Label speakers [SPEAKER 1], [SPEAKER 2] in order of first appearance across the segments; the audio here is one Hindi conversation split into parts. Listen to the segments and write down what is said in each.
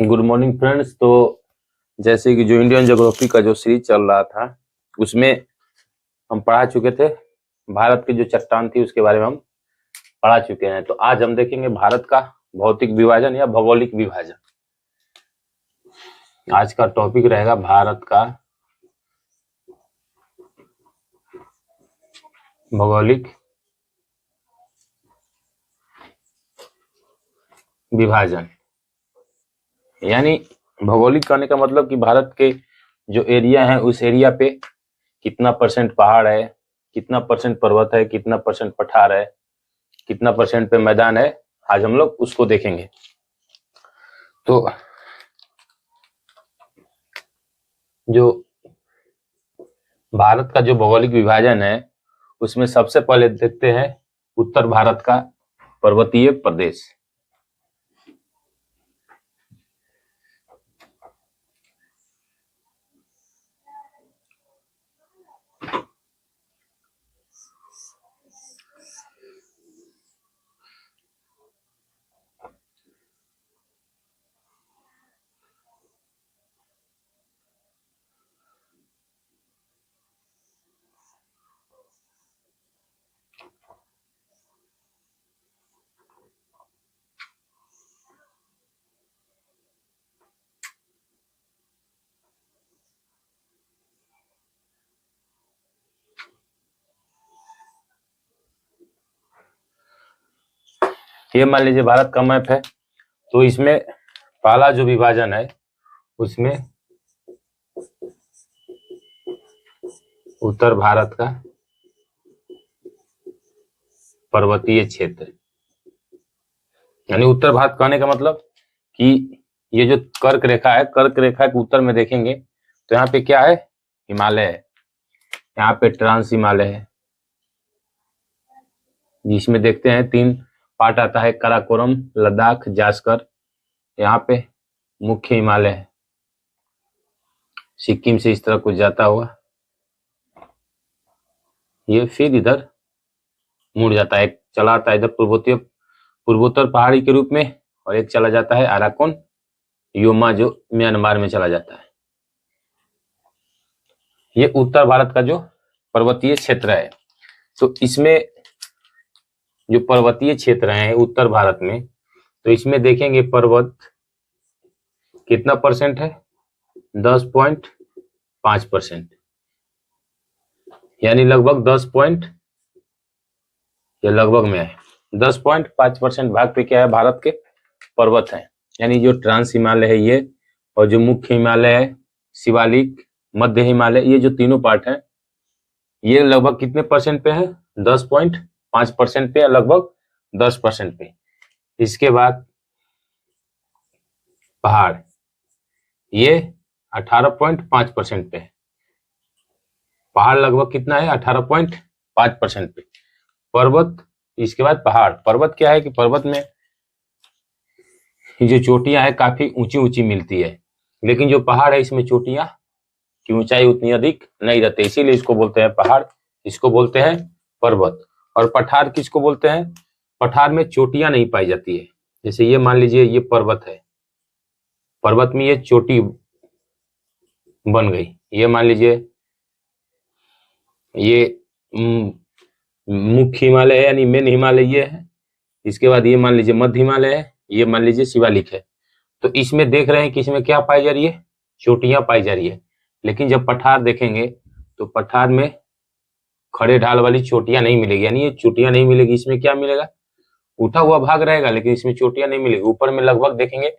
[SPEAKER 1] Good morning friends. तो जैसे कि जो इंडियन ज्योग्राफी का जो सीरीज चल रहा था उसमें हम पढ़ा चुके थे, भारत की जो चट्टान थी उसके बारे में हम पढ़ा चुके हैं। तो आज हम देखेंगे भारत का भौतिक विभाजन या भौगोलिक विभाजन। आज का टॉपिक रहेगा भारत का भौगोलिक विभाजन। यानी भौगोलिक कहने का मतलब कि भारत के जो एरिया है उस एरिया पे कितना परसेंट पहाड़ है, कितना परसेंट पर्वत है, कितना परसेंट पठार है, कितना परसेंट पे मैदान है। आज हम लोग उसको देखेंगे। तो जो भारत का जो भौगोलिक विभाजन है उसमें सबसे पहले देखते हैं उत्तर भारत का पर्वतीय प्रदेश। ये मान लीजिए भारत का मैप है। तो इसमें पहला जो विभाजन है उसमें उत्तर भारत का पर्वतीय क्षेत्र, यानी उत्तर भारत कहने का मतलब कि ये जो कर्क रेखा है, कर्क रेखा के उत्तर में देखेंगे तो यहाँ पे क्या है, हिमालय है। यहाँ पे ट्रांस हिमालय है जिसमें देखते हैं 3 पार्ट आता है, काराकोरम, लद्दाख, जास्कर। यहाँ पे मुख्य हिमालय है, सिक्किम से इस तरह कुछ जाता हुआ ये फिर इधर मुड़ जाता है। एक चला आता है इधर पूर्वोत्तर पहाड़ी के रूप में, और एक चला जाता है अराकोन योमा जो म्यांमार में चला जाता है। ये उत्तर भारत का जो पर्वतीय क्षेत्र है। तो इसमें जो पर्वतीय क्षेत्र है उत्तर भारत में, तो इसमें देखेंगे पर्वत कितना परसेंट है, 10.5%, यानी लगभग 10 पॉइंट, ये लगभग में है 10.5% भाग पे क्या है, भारत के पर्वत है। यानी जो ट्रांस हिमालय है ये, और जो मुख्य हिमालय है, शिवालिक, मध्य हिमालय, ये जो तीनों पार्ट हैं ये लगभग कितने परसेंट पे है, 10.5% पे, या लगभग 10% पे। इसके बाद पहाड़ ये 18.5% पे है। पहाड़ लगभग कितना है, 18.5% पे। पर्वत, इसके बाद पहाड़। पर्वत क्या है कि पर्वत में जो चोटियां है काफी ऊंची ऊंची मिलती है, लेकिन जो पहाड़ है इसमें चोटियां की ऊंचाई उतनी अधिक नहीं रहती, इसीलिए इसको बोलते हैं पहाड़, इसको बोलते हैं पर्वत। और पठार किसको बोलते हैं, पठार में चोटियां नहीं पाई जाती है। जैसे ये मान लीजिए ये पर्वत है, पर्वत में ये चोटी बन गई। ये मान लीजिए ये मुख्य हिमालय है, यानी मेन हिमालय ये है। इसके बाद ये मान लीजिए मध्य हिमालय है, ये मान लीजिए शिवालिक है। तो इसमें देख रहे हैं कि इसमें क्या पाई जा रही है, चोटियां पाई जा रही है। लेकिन जब पठार देखेंगे तो पठार में खड़े ढाल वाली चोटियां नहीं मिलेगी, यानी ये चोटियां नहीं मिलेगी। इसमें क्या मिलेगा, उठा हुआ भाग रहेगा, लेकिन इसमें चोटियां नहीं मिलेगी। ऊपर में लगभग देखेंगे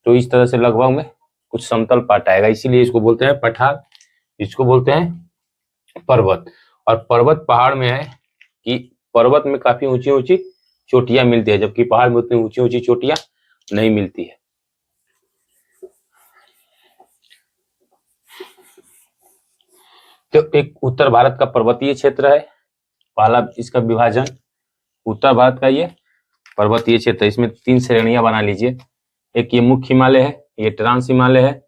[SPEAKER 1] तो इस तरह से लगभग में कुछ समतल पाट आएगा, इसीलिए इसको बोलते हैं पठार, इसको बोलते हैं पर्वत। और पर्वत पहाड़ में है कि पर्वत में काफी ऊंची ऊंची चोटियां मिलती है, जबकि पहाड़ में उतनी ऊंची ऊंची चोटियां नहीं मिलती है। तो एक उत्तर भारत का पर्वतीय क्षेत्र है, पहला इसका विभाजन उत्तर भारत का ये पर्वतीय क्षेत्र। इसमें 3 श्रेणियां बना लीजिए। एक ये मुख्य हिमालय है, ये ट्रांस हिमालय है,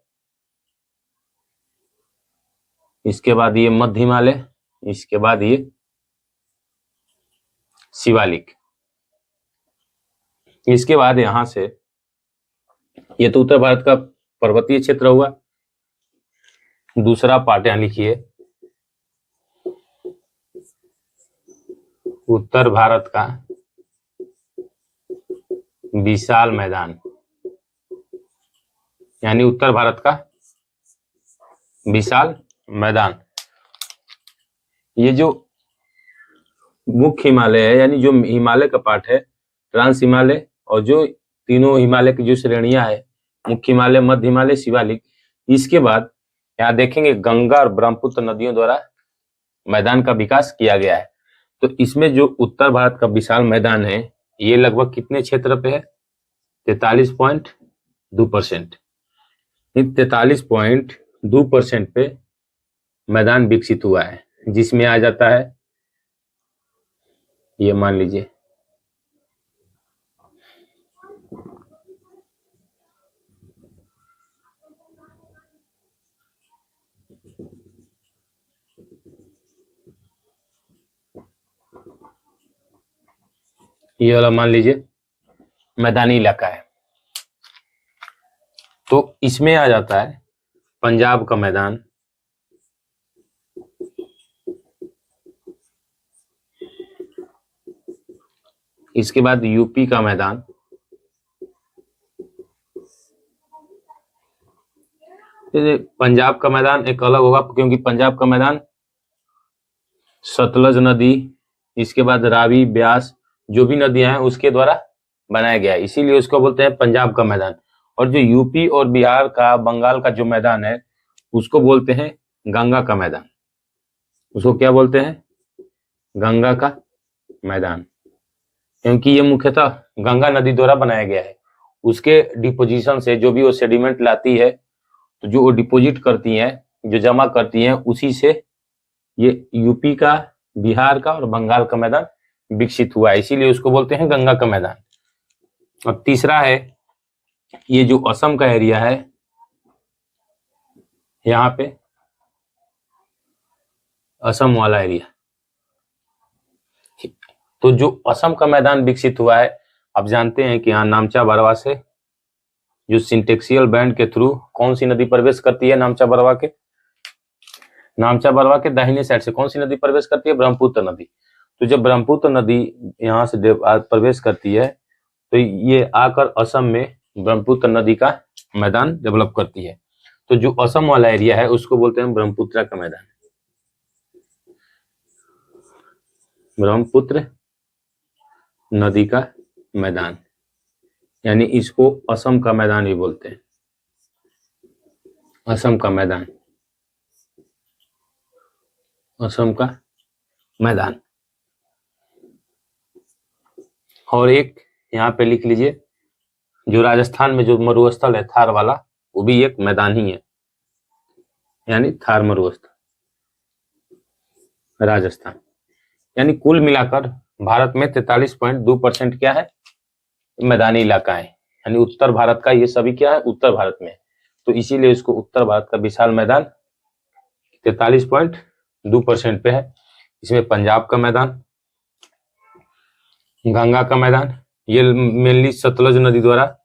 [SPEAKER 1] इसके बाद ये मध्य हिमालय, इसके बाद ये शिवालिक। इसके बाद यहां से ये तो उत्तर भारत का पर्वतीय क्षेत्र हुआ। दूसरा पार्ट यहां लिखिए, उत्तर भारत का विशाल मैदान, यानी उत्तर भारत का विशाल मैदान। ये जो मुख्य हिमालय है, यानी जो हिमालय का पार्ट है, ट्रांस हिमालय, और जो तीनों हिमालय की जो श्रेणियां है, मुख्य हिमालय, मध्य हिमालय, शिवालिक, इसके बाद यहाँ देखेंगे गंगा और ब्रह्मपुत्र नदियों द्वारा मैदान का विकास किया गया है। तो इसमें जो उत्तर भारत का विशाल मैदान है, ये लगभग कितने क्षेत्र पे है? 43.2%। 43.2% पे मैदान विकसित हुआ है, जिसमें आ जाता है, ये मान लीजिए ये वाला, मान लीजिए मैदानी इलाका है। तो इसमें आ जाता है पंजाब का मैदान, इसके बाद यूपी का मैदान, पंजाब का मैदान एक अलग होगा, क्योंकि पंजाब का मैदान सतलज नदी, इसके बाद रावी, ब्यास, जो भी नदियां हैं उसके द्वारा बनाया गया है, इसीलिए उसको बोलते हैं पंजाब का मैदान। और जो यूपी और बिहार का, बंगाल का जो मैदान है, उसको बोलते हैं गंगा का मैदान। उसको क्या बोलते हैं? गंगा का मैदान, क्योंकि ये मुख्यतः गंगा नदी द्वारा बनाया गया है। उसके डिपोजिशन से जो भी वो सेडिमेंट लाती है, तो जो वो डिपोजिट करती हैं, जो जमा करती हैं, उसी से ये यूपी का, बिहार का और बंगाल का मैदान विकसित हुआ है, इसीलिए उसको बोलते हैं गंगा का मैदान। अब तीसरा है, ये जो असम का एरिया है, यहाँ पे असम वाला एरिया, तो जो असम का मैदान विकसित हुआ है, आप जानते हैं कि यहाँ नामचा बरवा से जो सिंटेक्सियल बैंड के थ्रू कौन सी नदी प्रवेश करती है? नामचा बरवा के दाहिने साइड से कौन सी नदी प्रवेश करती है? ब्रह्मपुत्र नदी। तो जब ब्रह्मपुत्र नदी यहाँ से प्रवेश करती है, तो ये आकर असम में ब्रह्मपुत्र नदी का मैदान डेवलप करती है। तो जो असम वाला एरिया है, उसको बोलते हैं ब्रह्मपुत्र का मैदान, ब्रह्मपुत्र नदी का मैदान, यानी इसको असम का मैदान भी बोलते हैं, असम का मैदान, असम का मैदान। और एक यहाँ पे लिख लीजिए, जो राजस्थान में जो मरुस्थल है थार वाला, वो भी एक मैदान ही है, यानी थार मरुस्थल, राजस्थान। यानी कुल मिलाकर भारत में 43.2% क्या है? मैदानी इलाका है, यानी उत्तर भारत का ये सभी क्या है? उत्तर भारत में। तो इसीलिए इसको उत्तर भारत का विशाल मैदान 43.2% पे है। इसमें पंजाब का मैदान, गंगा का मैदान, ये मेनली सतलज नदी द्वारा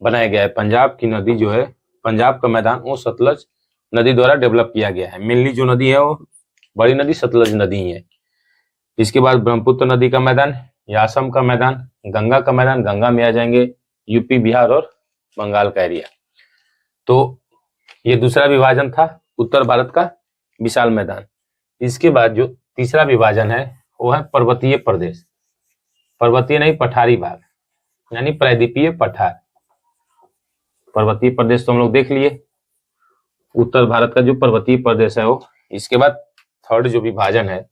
[SPEAKER 1] बनाया गया है। पंजाब की नदी जो है, पंजाब का मैदान, वो सतलज नदी द्वारा डेवलप किया गया है। मेनली जो नदी है वो बड़ी नदी सतलज नदी ही है। इसके बाद ब्रह्मपुत्र नदी का मैदान, असम का मैदान, गंगा का मैदान, गंगा में आ जाएंगे यूपी, बिहार और बंगाल का एरिया। तो ये दूसरा विभाजन था उत्तर भारत का विशाल मैदान। इसके बाद जो तीसरा विभाजन है, वो है पर्वतीय प्रदेश, पर्वतीय नहीं, पठारी भाग, यानी प्रायद्वीपीय पठार। पर्वतीय प्रदेश तो हम लोग देख लिए, उत्तर भारत का जो पर्वतीय प्रदेश है वो। इसके बाद थर्ड जो विभाजन है,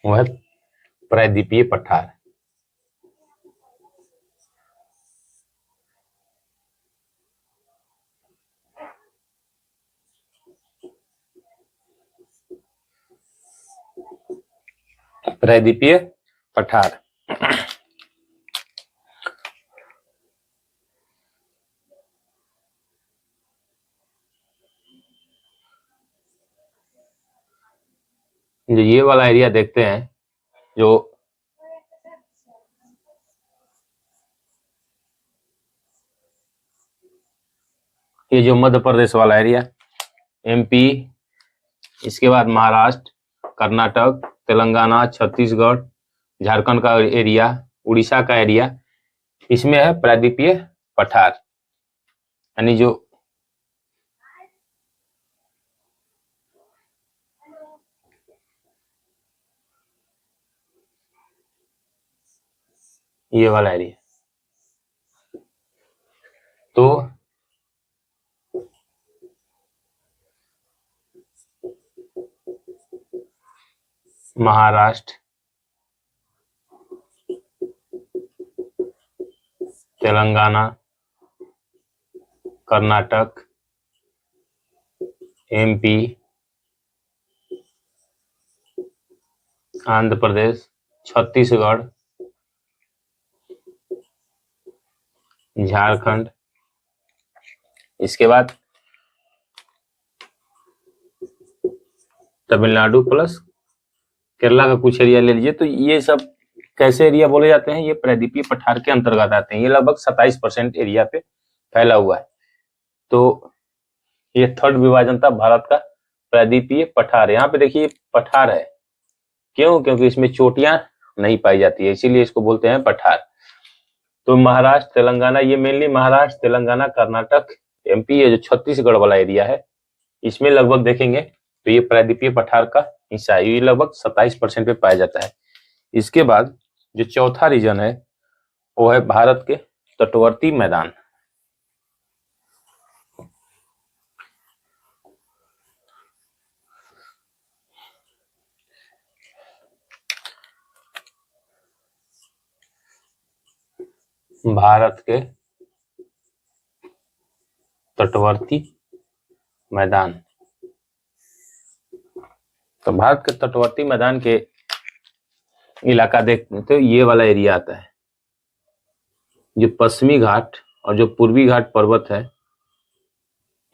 [SPEAKER 1] वो है प्रायद्वीपीय पठार। प्रायद्वीपीय पठार जो ये वाला एरिया देखते हैं, जो ये जो मध्य प्रदेश वाला एरिया, एमपी, इसके बाद महाराष्ट्र, कर्नाटक, तेलंगाना, छत्तीसगढ़, झारखंड का एरिया, उड़ीसा का एरिया, इसमें है प्रायद्वीपीय पठार, यानी जो ये वाला एरिया। तो महाराष्ट्र, तेलंगाना, कर्नाटक, एमपी, आंध्र प्रदेश, छत्तीसगढ़, झारखंड, इसके बाद तमिलनाडु प्लस केरला का कुछ एरिया ले लीजिए। तो ये सब कैसे एरिया बोले जाते हैं? ये प्रायद्वीपीय पठार के अंतर्गत आते हैं। ये लगभग 27% एरिया पे फैला हुआ है। तो ये थर्ड विभाजन था भारत का, प्रायद्वीपीय पठार। यहाँ पे देखिए पठार है, क्यों? क्योंकि इसमें चोटियां नहीं पाई जाती है, इसीलिए इसको बोलते हैं पठार। तो महाराष्ट्र, तेलंगाना, ये मेनली महाराष्ट्र, तेलंगाना, कर्नाटक, एमपी, ये जो छत्तीसगढ़ वाला एरिया है, इसमें लगभग देखेंगे तो ये प्रायद्वीपीय पठार का हिस्सा है। ये लगभग 27% पे पाया जाता है। इसके बाद जो चौथा रीजन है वो है भारत के तटवर्ती मैदान। भारत के तटवर्ती मैदान। तो भारत के तटवर्ती मैदान के इलाका देखते तो ये वाला एरिया आता है, जो पश्चिमी घाट और जो पूर्वी घाट पर्वत है,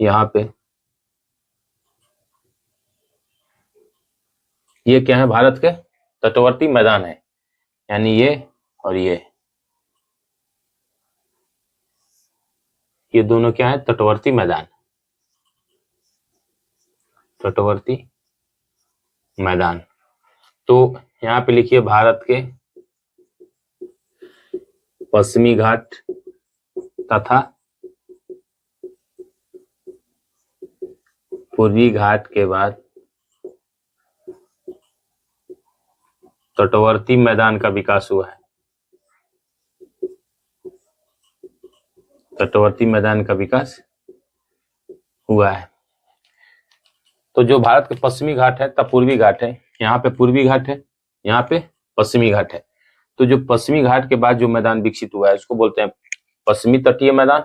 [SPEAKER 1] यहाँ पे ये क्या है? भारत के तटवर्ती मैदान है, यानी ये और ये दोनों क्या है? तटवर्ती मैदान, तटवर्ती मैदान। तो यहाँ पे लिखिए भारत के पश्चिमी घाट तथा पूर्वी घाट के बाद तटवर्ती मैदान का विकास हुआ है। तटवर्ती मैदान का विकास हुआ है। तो जो भारत के पश्चिमी घाट है तब पूर्वी घाट है, यहाँ पे पूर्वी घाट है, यहाँ पे पश्चिमी घाट है। तो जो पश्चिमी घाट के बाद जो मैदान विकसित हुआ है उसको बोलते हैं पश्चिमी तटीय मैदान,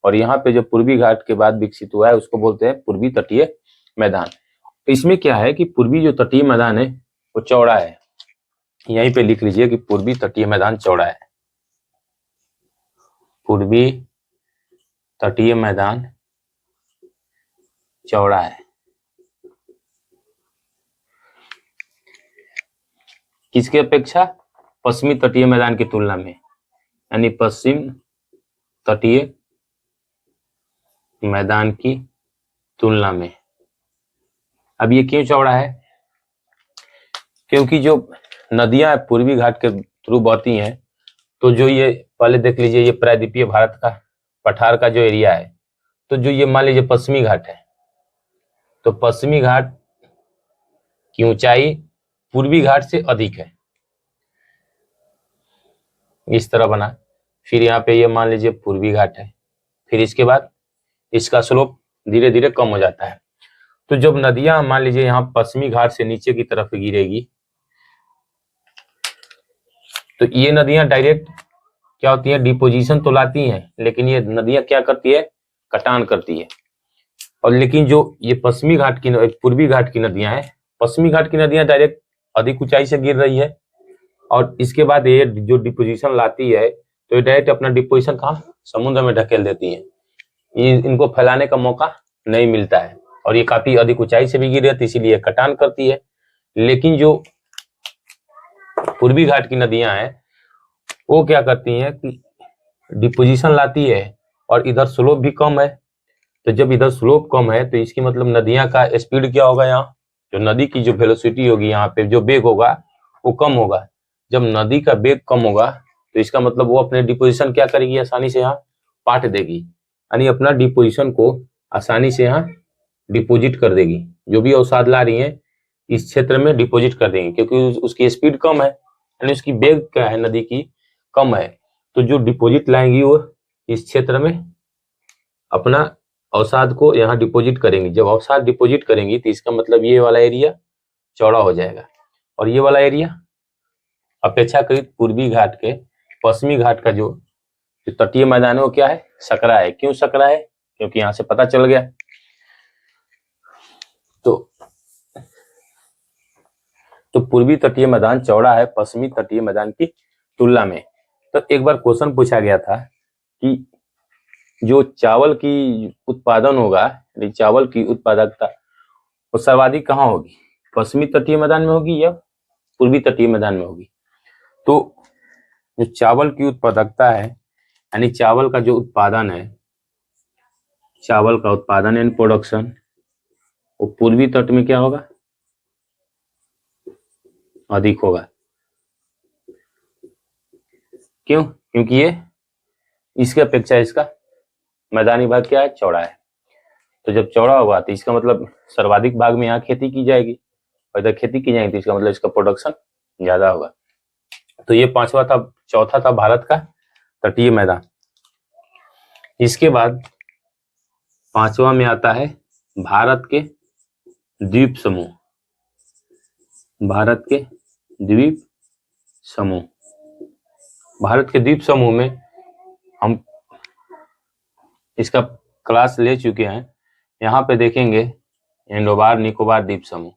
[SPEAKER 1] और यहाँ पे जो पूर्वी घाट के बाद विकसित हुआ है उसको बोलते हैं पूर्वी तटीय मैदान। तो इसमें क्या है कि पूर्वी जो तटीय मैदान है वो चौड़ा है, यहीं पे लिख लीजिए कि पूर्वी तटीय मैदान चौड़ा है। पूर्वी तटीय मैदान चौड़ा है। किसके अपेक्षा? पश्चिमी तटीय मैदान की तुलना में, यानी पश्चिम तटीय मैदान की तुलना में। अब ये क्यों चौड़ा है? क्योंकि जो नदियां पूर्वी घाट के थ्रू बहती हैं, तो जो ये पहले देख लीजिए, ये प्रायद्वीपीय भारत का पठार का जो एरिया है, तो जो ये मान लीजिए पश्चिमी घाट है, तो पश्चिमी घाट की ऊंचाई पूर्वी घाट से अधिक है, इस तरह बना। फिर यहाँ पे ये मान लीजिए पूर्वी घाट है, फिर इसके बाद इसका स्लोप धीरे धीरे कम हो जाता है। तो जब नदियां मान लीजिए यहाँ पश्चिमी घाट से नीचे की तरफ गिरेगी, तो ये नदियां डायरेक्ट क्या होती है? डिपोजिशन तो लाती हैं, लेकिन ये नदियां क्या करती है? कटान करती है। और लेकिन जो ये पश्चिमी घाट की पूर्वी घाट की नदियां हैं, पश्चिमी घाट की नदियां डायरेक्ट अधिक ऊंचाई से गिर रही है, और इसके बाद ये जो डिपोजिशन लाती है तो ये डायरेक्ट अपना डिपोजिशन कहाँ? समुद्र में ढकेल देती है। इनको फैलाने का मौका नहीं मिलता है, और ये काफी अधिक ऊंचाई से भी गिर रही है, इसीलिए कटान करती है। लेकिन जो पूर्वी घाट की नदियां हैं वो क्या करती हैं कि डिपोजिशन लाती है, और इधर स्लोप भी कम है, तो जब इधर स्लोप कम है तो इसकी मतलब नदियां का स्पीड क्या होगा, यहाँ जो नदी की जो वेलोसिटी होगी, यहाँ पे जो वेग होगा वो कम होगा। जब नदी का वेग कम होगा तो इसका मतलब वो अपने डिपोजिशन क्या करेगी, आसानी से यहाँ पाट देगी, यानी अपना डिपोजिशन को आसानी से यहाँ डिपोजिट कर देगी। जो भी अवसाद ला रही है इस क्षेत्र में डिपोजिट कर देंगे, क्योंकि उसकी स्पीड कम है, यानी उसकी वेग क्या है नदी की कम है। तो जो डिपोजिट लाएंगी वो इस क्षेत्र में अपना अवसाद को यहाँ डिपोजिट करेंगी। जब अवसाद डिपोजिट करेंगी तो इसका मतलब ये वाला एरिया चौड़ा हो जाएगा, और ये वाला एरिया अपेक्षाकृत पूर्वी घाट के पश्चिमी घाट का जो तटीय मैदान है वो क्या है, सकरा है। क्यों सकरा है, क्योंकि यहाँ से पता चल गया। तो पूर्वी तटीय मैदान चौड़ा है पश्चिमी तटीय मैदान की तुलना में। तो एक बार क्वेश्चन पूछा गया था कि जो चावल की उत्पादन होगा, चावल की उत्पादकता वो सर्वाधिक कहाँ होगी, पश्चिमी तटीय मैदान में होगी या पूर्वी तटीय मैदान में होगी। तो जो चावल की उत्पादकता है, यानी चावल का जो उत्पादन है, चावल का उत्पादन एंड प्रोडक्शन, वो पूर्वी तट में क्या होगा, अधिक होगा। क्यों, क्योंकि ये इसके अपेक्षा इसका मैदानी भाग क्या है, चौड़ा है। तो जब चौड़ा होगा तो इसका मतलब सर्वाधिक भाग में यहाँ खेती की जाएगी, और इधर खेती की जाएगी तो इसका मतलब इसका प्रोडक्शन ज्यादा होगा। तो ये पांचवा था, चौथा था भारत का तटीय मैदान। इसके बाद पांचवा में आता है भारत के द्वीप समूह। भारत के द्वीप समूह, भारत के द्वीप समूह में हम इसका क्लास ले चुके हैं। यहाँ पे देखेंगे अंडमान निकोबार द्वीप समूह,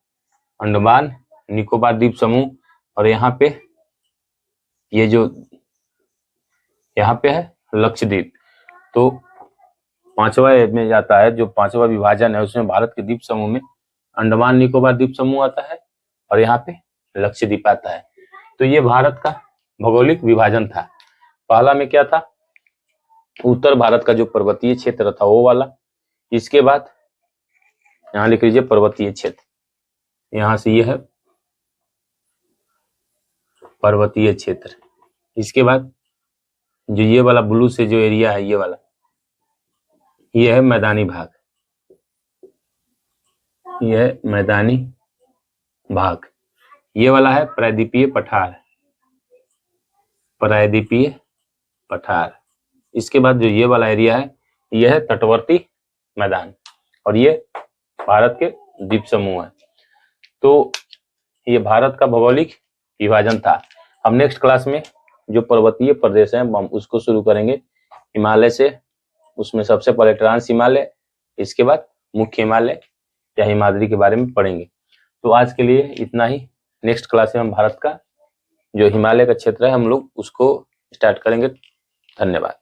[SPEAKER 1] अंडमान निकोबार द्वीप समूह, और यहाँ पे ये जो यहाँ पे है लक्षद्वीप। तो पांचवा में जाता है, जो पांचवा विभाजन है उसमें भारत के द्वीप समूह में अंडमान निकोबार द्वीप समूह आता है और यहाँ पे लक्षद्वीप आता है। तो ये भारत का भौगोलिक विभाजन था। पहला में क्या था, उत्तर भारत का जो पर्वतीय क्षेत्र था वो वाला। इसके बाद यहाँ लिख लीजिए पर्वतीय क्षेत्र, यहाँ से ये है पर्वतीय क्षेत्र। इसके बाद जो ये वाला ब्लू से जो एरिया है, ये वाला, ये है मैदानी भाग, ये है मैदानी भाग। ये वाला है प्रायद्वीपीय पठार, प्रायद्वीपीय पठार। इसके बाद जो ये वाला एरिया है ये है तटवर्ती मैदान, और ये भारत के द्वीप समूह है। तो ये भारत का भौगोलिक विभाजन था। हम नेक्स्ट क्लास में जो पर्वतीय प्रदेश है हम उसको शुरू करेंगे हिमालय से। उसमें सबसे पहले ट्रांस हिमालय, इसके बाद मुख्य हिमालय या हिमाद्री के बारे में पढ़ेंगे। तो आज के लिए इतना ही। नेक्स्ट क्लास में हम भारत का जो हिमालय का क्षेत्र है हम लोग उसको स्टार्ट करेंगे। धन्यवाद।